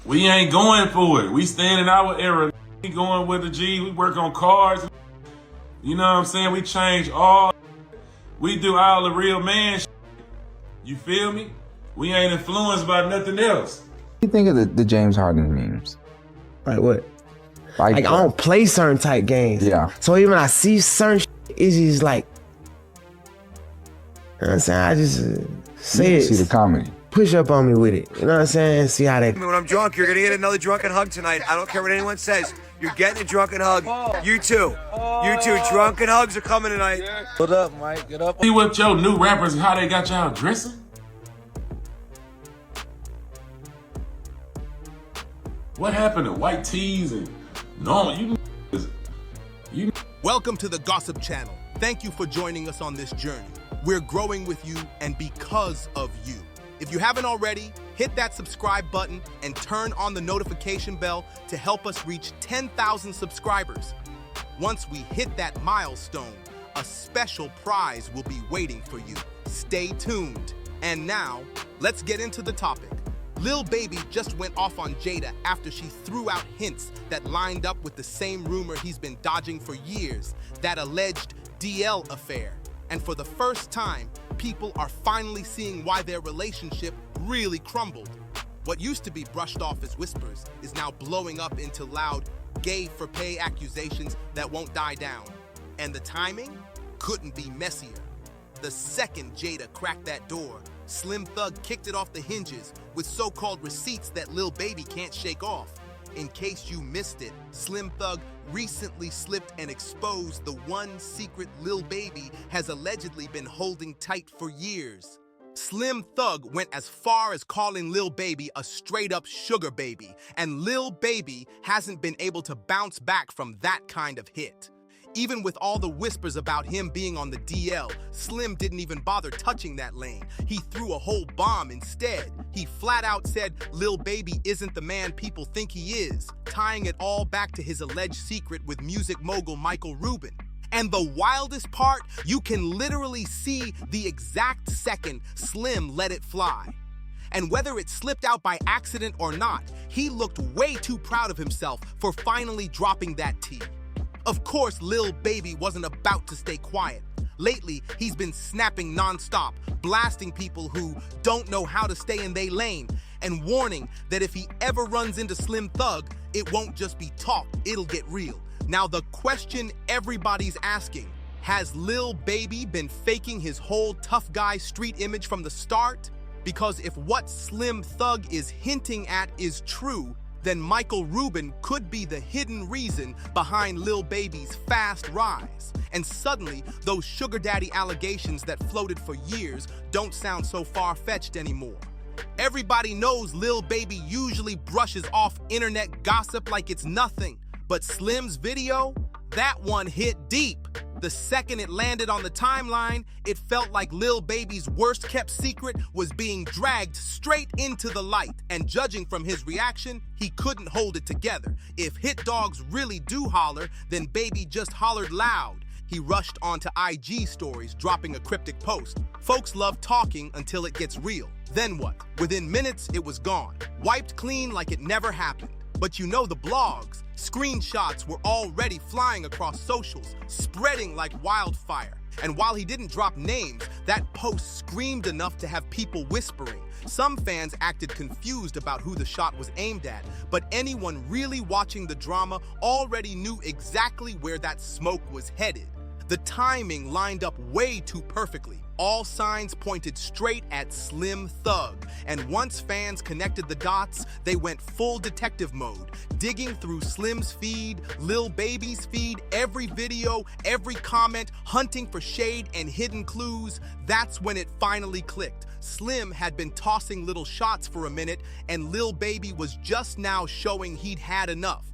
We ain't going for it. We staying in our era. We going with the G. We work on cars. You know what I'm saying? We change all. We do all the real man shit. You feel me? We ain't influenced by nothing else. What do you think of the James Harden memes? Like what? Like I don't play certain type games. Yeah. So even when I see certain shit, it's just like, you know what I'm saying? I just say it. See the comedy. Push up on me with it. You know what I'm saying? See how that. When I'm drunk, you're gonna get another drunken hug tonight. I don't care what anyone says. You're getting a drunken hug. You too. You too. Drunken hugs are coming tonight. What up, Mike? Get up. See what your new rappers, how they got y'all dressing? What happened to white tees and normal? You Welcome to the Gossip Channel. Thank you for joining us on this journey. We're growing with you and because of you. If you haven't already, hit that subscribe button and turn on the notification bell to help us reach 10,000 subscribers. Once we hit that milestone, a special prize will be waiting for you. Stay tuned. And now, let's get into the topic. Lil Baby just went off on Jayda after she threw out hints that lined up with the same rumor he's been dodging for years, that alleged DL affair. And for the first time, people are finally seeing why their relationship really crumbled. What used to be brushed off as whispers is now blowing up into loud, gay-for-pay accusations that won't die down. And the timing couldn't be messier. The second Jayda cracked that door, Slim Thug kicked it off the hinges with so-called receipts that Lil Baby can't shake off. In case you missed it, Slim Thug recently slipped and exposed the one secret Lil Baby has allegedly been holding tight for years. Slim Thug went as far as calling Lil Baby a straight-up sugar baby, and Lil Baby hasn't been able to bounce back from that kind of hit. Even with all the whispers about him being on the DL, Slim didn't even bother touching that lane. He threw a whole bomb instead. He flat out said Lil Baby isn't the man people think he is, tying it all back to his alleged secret with music mogul Michael Rubin. And the wildest part, you can literally see the exact second Slim let it fly. And whether it slipped out by accident or not, he looked way too proud of himself for finally dropping that T. Of course, Lil Baby wasn't about to stay quiet. Lately, he's been snapping nonstop, blasting people who don't know how to stay in their lane, and warning that if he ever runs into Slim Thug, it won't just be talk, it'll get real. Now, the question everybody's asking, has Lil Baby been faking his whole tough guy street image from the start? Because if what Slim Thug is hinting at is true, then Michael Rubin could be the hidden reason behind Lil Baby's fast rise. And suddenly, those sugar daddy allegations that floated for years don't sound so far-fetched anymore. Everybody knows Lil Baby usually brushes off internet gossip like it's nothing, but Slim's video, that one hit deep. The second it landed on the timeline, it felt like Lil Baby's worst-kept secret was being dragged straight into the light. And judging from his reaction, he couldn't hold it together. If hit dogs really do holler, then Baby just hollered loud. He rushed onto IG stories, dropping a cryptic post. Folks love talking until it gets real. Then what? Within minutes, it was gone. Wiped clean like it never happened. But you know the blogs, screenshots were already flying across socials, spreading like wildfire. And while he didn't drop names, that post screamed enough to have people whispering. Some fans acted confused about who the shot was aimed at, but anyone really watching the drama already knew exactly where that smoke was headed. The timing lined up way too perfectly. All signs pointed straight at Slim Thug, and once fans connected the dots, they went full detective mode, digging through Slim's feed, Lil Baby's feed, every video, every comment, hunting for shade and hidden clues. That's when it finally clicked. Slim had been tossing little shots for a minute, and Lil Baby was just now showing he'd had enough.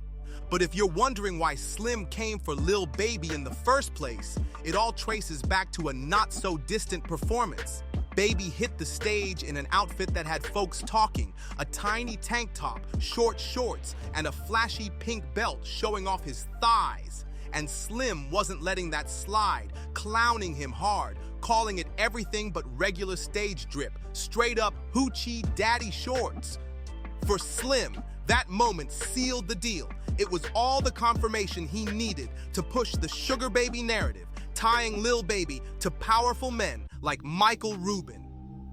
But if you're wondering why Slim came for Lil Baby in the first place, it all traces back to a not-so-distant performance. Baby hit the stage in an outfit that had folks talking, a tiny tank top, short shorts, and a flashy pink belt showing off his thighs. And Slim wasn't letting that slide, clowning him hard, calling it everything but regular stage drip, straight up hoochie daddy shorts. For Slim, That moment sealed the deal. It was all the confirmation he needed to push the sugar baby narrative, tying Lil Baby to powerful men like Michael Rubin.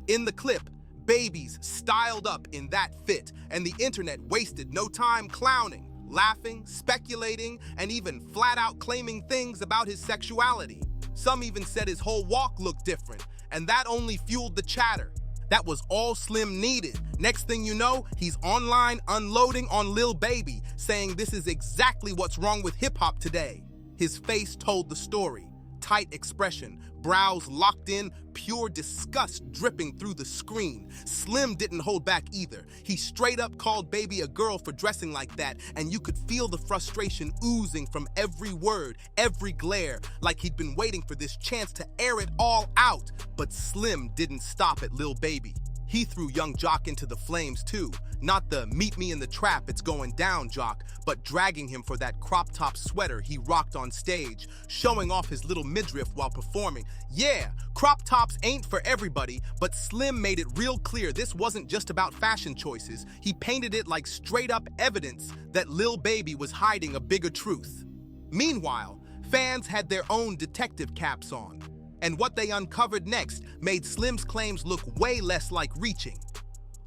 In the clip, Baby's styled up in that fit, and the internet wasted no time clowning, laughing, speculating, and even flat out claiming things about his sexuality. Some even said his whole walk looked different, and that only fueled the chatter. That was all Slim needed. Next thing you know, he's online unloading on Lil Baby, saying this is exactly what's wrong with hip-hop today. His face told the story. Tight expression, brows locked in, pure disgust dripping through the screen. Slim didn't hold back either. He straight up called Baby a girl for dressing like that, and you could feel the frustration oozing from every word, every glare, like he'd been waiting for this chance to air it all out. But Slim didn't stop at Lil Baby. He threw young Jock into the flames too. Not the meet me in the trap, it's going down Jock, but dragging him for that crop top sweater he rocked on stage, showing off his little midriff while performing. Yeah, crop tops ain't for everybody, but Slim made it real clear this wasn't just about fashion choices. He painted it like straight up evidence that Lil Baby was hiding a bigger truth. Meanwhile, fans had their own detective caps on. And what they uncovered next made Slim's claims look way less like reaching.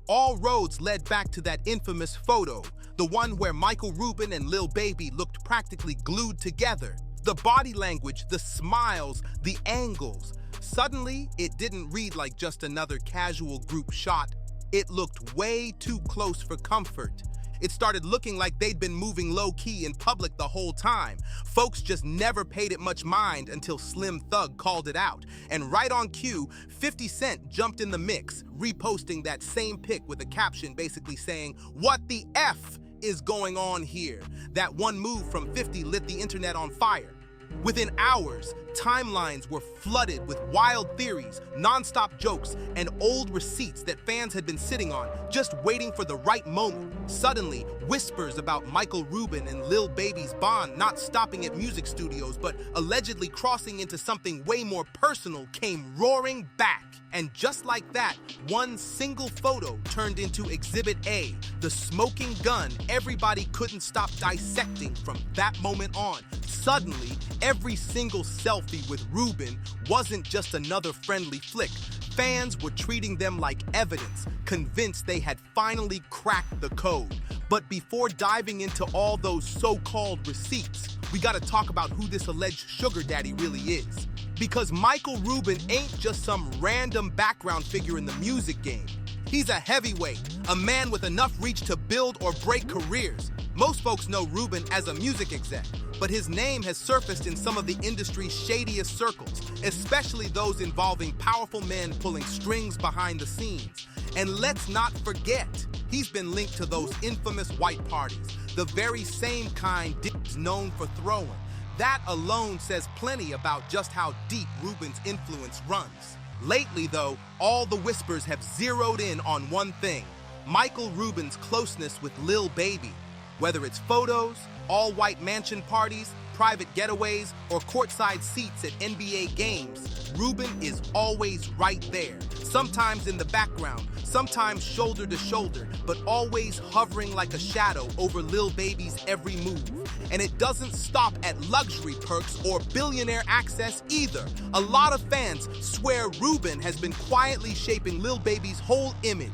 All roads led back to that infamous photo, the one where Michael Rubin and Lil Baby looked practically glued together. The body language, the smiles, the angles. Suddenly, it didn't read like just another casual group shot. It looked way too close for comfort. It started looking like they'd been moving low-key in public the whole time. Folks just never paid it much mind until Slim Thug called it out. And right on cue, 50 Cent jumped in the mix, reposting that same pic with a caption basically saying, "What the F is going on here?" That one move from 50 lit the internet on fire. Within hours, timelines were flooded with wild theories, non-stop jokes, and old receipts that fans had been sitting on, just waiting for the right moment. Suddenly, whispers about Michael Rubin and Lil Baby's bond not stopping at music studios, but allegedly crossing into something way more personal came roaring back. And just like that, one single photo turned into Exhibit A, the smoking gun everybody couldn't stop dissecting from that moment on. Suddenly, every single selfie with Rubin wasn't just another friendly flick. Fans were treating them like evidence, convinced they had finally cracked the code. But before diving into all those so-called receipts, we gotta talk about who this alleged sugar daddy really is. Because Michael Rubin ain't just some random background figure in the music game. He's a heavyweight, a man with enough reach to build or break careers. Most folks know Rubin as a music exec, but his name has surfaced in some of the industry's shadiest circles, especially those involving powerful men pulling strings behind the scenes. And let's not forget, he's been linked to those infamous white parties, the very same kind Dick's known for throwing. That alone says plenty about just how deep Rubin's influence runs. Lately, though, all the whispers have zeroed in on one thing: Michael Rubin's closeness with Lil Baby. Whether it's photos, all-white mansion parties, private getaways, or courtside seats at NBA games, Rubin is always right there. Sometimes in the background, sometimes shoulder to shoulder, but always hovering like a shadow over Lil Baby's every move. And it doesn't stop at luxury perks or billionaire access either. A lot of fans swear Rubin has been quietly shaping Lil Baby's whole image.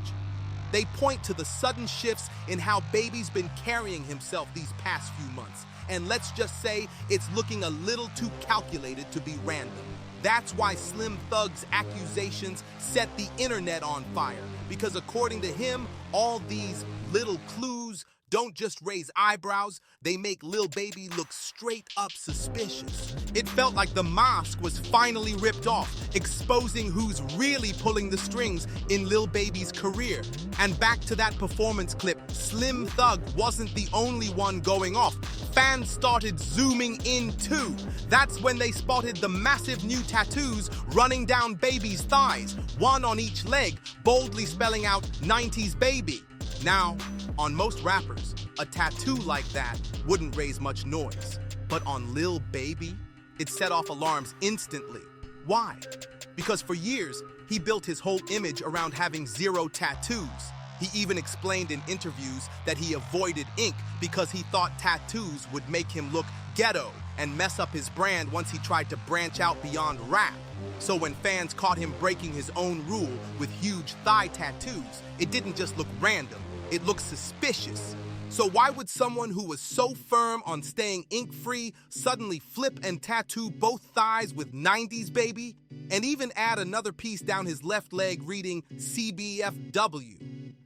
They point to the sudden shifts in how Baby's been carrying himself these past few months. And let's just say it's looking a little too calculated to be random. That's why Slim Thug's accusations set the internet on fire. Because according to him, all these little clues don't just raise eyebrows, they make Lil Baby look straight up suspicious. It felt like the mask was finally ripped off, exposing who's really pulling the strings in Lil Baby's career. And back to that performance clip, Slim Thug wasn't the only one going off. Fans started zooming in too. That's when they spotted the massive new tattoos running down Baby's thighs, one on each leg, boldly spelling out 90s Baby. Now, on most rappers, a tattoo like that wouldn't raise much noise. But on Lil Baby, it set off alarms instantly. Why? Because for years, he built his whole image around having zero tattoos. He even explained in interviews that he avoided ink because he thought tattoos would make him look ghetto and mess up his brand once he tried to branch out beyond rap. So when fans caught him breaking his own rule with huge thigh tattoos, it didn't just look random, it looked suspicious. So why would someone who was so firm on staying ink-free suddenly flip and tattoo both thighs with 90s baby? And even add another piece down his left leg reading CBFW.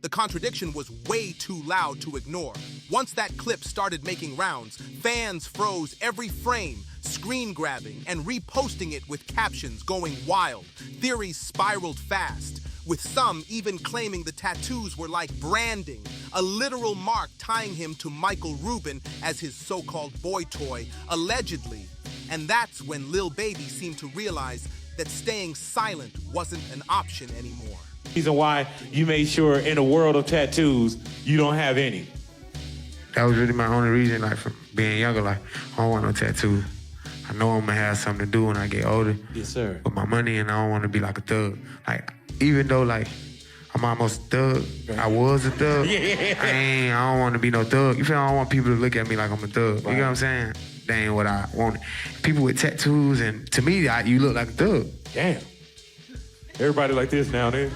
The contradiction was way too loud to ignore. Once that clip started making rounds, fans froze every frame, screen grabbing and reposting it with captions going wild. Theories spiraled fast, with some even claiming the tattoos were like branding, a literal mark tying him to Michael Rubin as his so-called boy toy, allegedly. And that's when Lil Baby seemed to realize that staying silent wasn't an option anymore. Reason why you made sure in a world of tattoos, you don't have any. That was really my only reason, like, from being younger, like, I don't want no tattoo. I know I'm gonna have something to do when I get older. Yes, sir. With my money, and I don't want to be like a thug. Like, even though, like, I'm almost a thug, I was a thug, I don't want to be no thug. You feel me? I don't want people to look at me like I'm a thug. You know what I'm saying? That ain't what I want. People with tattoos, and to me, you look like a thug. Damn. Everybody like this now, then.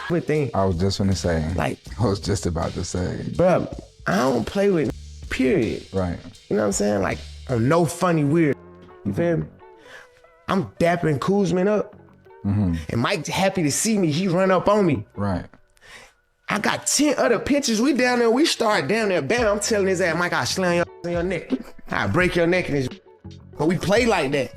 Good thing. I was just gonna say. Like, I was just about to say. Bruh, I don't play with period. Right. You know what I'm saying? Like, I'm no funny weird. You feel me? I'm dapping Kuzman up. And Mike happy to see me. He run up on me. Right. I got 10 other pictures. We down there. We start down there. Bam, I'm telling his ass, Mike, I'll slam your in your neck. I'll break your neck in his. But we play like that.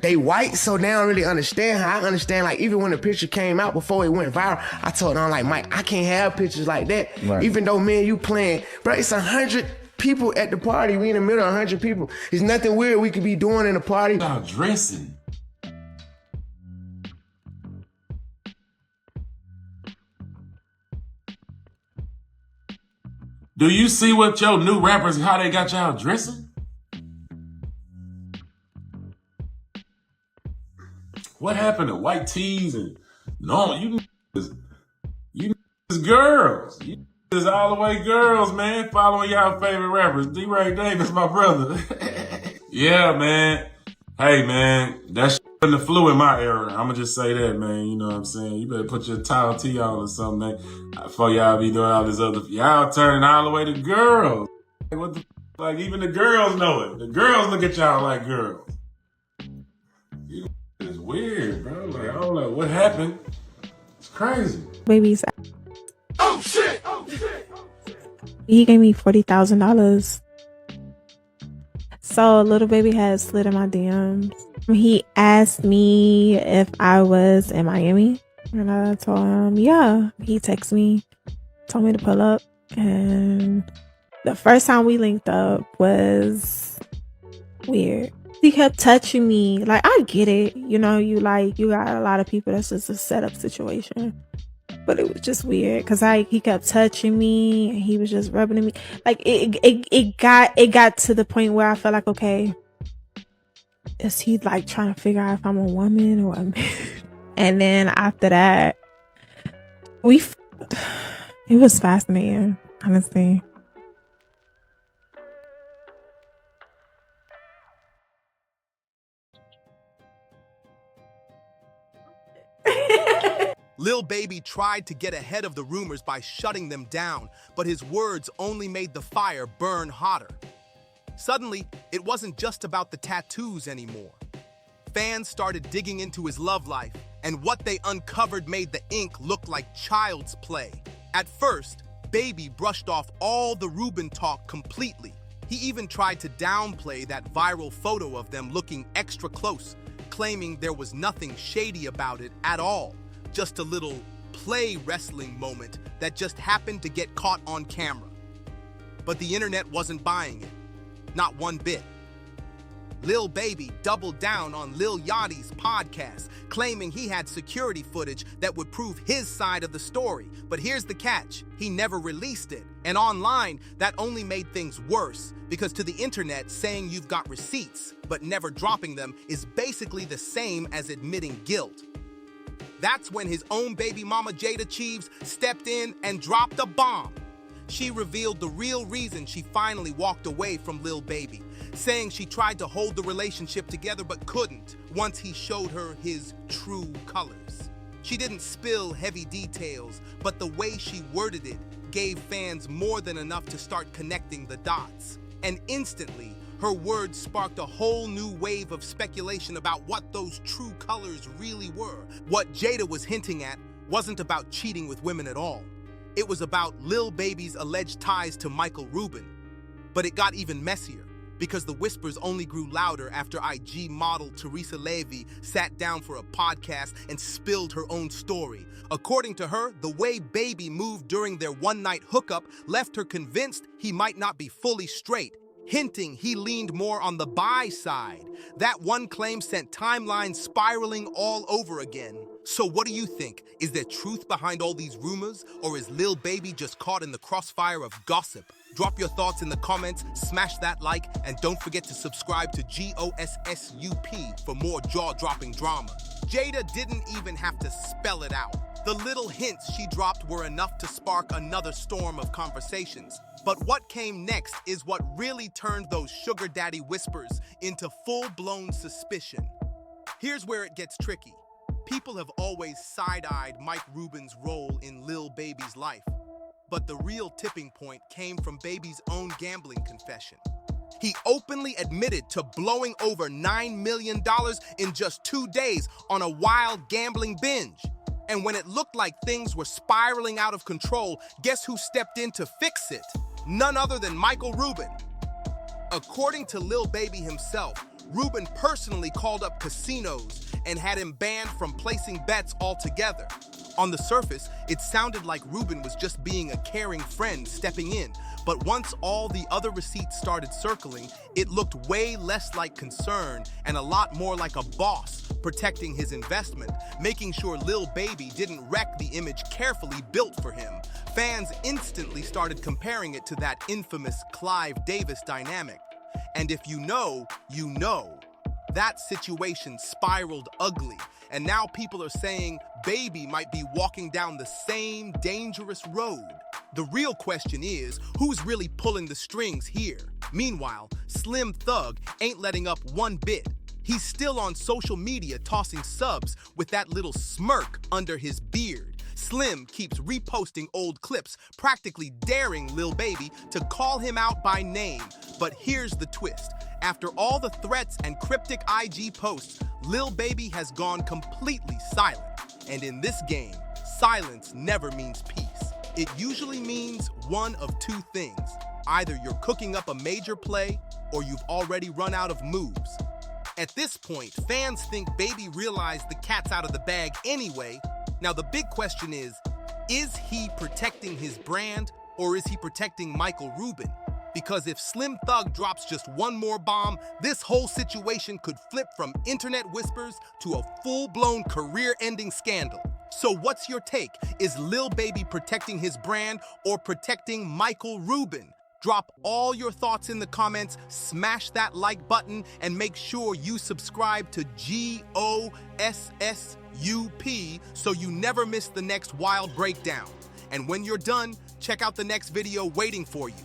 They white, so they don't really understand how I understand. Like, even when the picture came out before it went viral, I told them, like, Mike, I can't have pictures like that. Right. Even though me and you playing, bro, it's 100 people at the party. We in the middle of 100 people. There's nothing weird we could be doing in the party. Y'all dressing. Do you see what your new rappers, how they got y'all dressing? What happened to white tees and no, you girls. You is all the way girls, man, following y'all favorite rappers. D-Ray Davis, my brother. Yeah, man. Hey, man, that's in the flu in my era. I'ma just say that, man. You know what I'm saying? You better put your towel tee on or something, man. Before y'all be doing all this other, y'all turning all the way to girls. What the, like, even the girls know it. The girls look at y'all like girls. It's weird, bro. Like, I don't know what happened. It's crazy. Baby's. Oh shit! Oh shit! He gave me $40,000. So Lil Baby has slid in my DMs. He asked me if I was in Miami, and I told him, yeah. He texted me, told me to pull up, and the first time we linked up was weird. He kept touching me. Like, I get it. You know, you got a lot of people. That's just a setup situation. But it was just weird because he kept touching me and he was just rubbing me. Like, it got to the point where I felt like, okay, is he like trying to figure out if I'm a woman or a man? And then after that, it was fascinating, honestly. Lil Baby tried to get ahead of the rumors by shutting them down, but his words only made the fire burn hotter. Suddenly, it wasn't just about the tattoos anymore. Fans started digging into his love life, and what they uncovered made the ink look like child's play. At first, Baby brushed off all the Rubin talk completely. He even tried to downplay that viral photo of them looking extra close, claiming there was nothing shady about it at all. Just a little play wrestling moment that just happened to get caught on camera. But the internet wasn't buying it. Not one bit. Lil Baby doubled down on Lil Yachty's podcast, claiming he had security footage that would prove his side of the story. But here's the catch. He never released it. And online, that only made things worse, because to the internet, saying you've got receipts, but never dropping them is basically the same as admitting guilt. That's when his own baby mama Jayda Cheeves stepped in and dropped a bomb. She revealed the real reason she finally walked away from Lil Baby, saying she tried to hold the relationship together but couldn't once he showed her his true colors. She didn't spill heavy details, but the way she worded it gave fans more than enough to start connecting the dots. And instantly, her words sparked a whole new wave of speculation about what those true colors really were. What Jayda was hinting at wasn't about cheating with women at all. It was about Lil Baby's alleged ties to Michael Rubin. But it got even messier, because the whispers only grew louder after IG model Teresa Levy sat down for a podcast and spilled her own story. According to her, the way Baby moved during their one-night hookup left her convinced he might not be fully straight, hinting he leaned more on the bi side. That one claim sent timelines spiraling all over again. So what do you think? Is there truth behind all these rumors, or is Lil Baby just caught in the crossfire of gossip? Drop your thoughts in the comments, smash that like, and don't forget to subscribe to GOSSUP for more jaw-dropping drama. Jayda didn't even have to spell it out. The little hints she dropped were enough to spark another storm of conversations. But what came next is what really turned those sugar daddy whispers into full-blown suspicion. Here's where it gets tricky. People have always side-eyed Mike Rubin's role in Lil Baby's life. But the real tipping point came from Baby's own gambling confession. He openly admitted to blowing over $9 million in just 2 days on a wild gambling binge. And when it looked like things were spiraling out of control, guess who stepped in to fix it? None other than Michael Rubin. According to Lil Baby himself, Rubin personally called up casinos and had him banned from placing bets altogether. On the surface, it sounded like Rubin was just being a caring friend stepping in, but once all the other receipts started circling, it looked way less like concern and a lot more like a boss protecting his investment, making sure Lil Baby didn't wreck the image carefully built for him. Fans instantly started comparing it to that infamous Clive Davis dynamic. And if you know, you know. That situation spiraled ugly, and now people are saying Baby might be walking down the same dangerous road. The real question is, who's really pulling the strings here? Meanwhile, Slim Thug ain't letting up one bit. He's still on social media tossing subs with that little smirk under his beard. Slim keeps reposting old clips, practically daring Lil Baby to call him out by name. But here's the twist. After all the threats and cryptic IG posts, Lil Baby has gone completely silent. And in this game, silence never means peace. It usually means one of two things. Either you're cooking up a major play, or you've already run out of moves. At this point, fans think Baby realized the cat's out of the bag anyway. Now the big question is he protecting his brand, or is he protecting Michael Rubin? Because if Slim Thug drops just one more bomb, this whole situation could flip from internet whispers to a full-blown career-ending scandal. So what's your take? Is Lil Baby protecting his brand or protecting Michael Rubin? Drop all your thoughts in the comments, smash that like button, and make sure you subscribe to GOSSUP so you never miss the next wild breakdown. And when you're done, check out the next video waiting for you.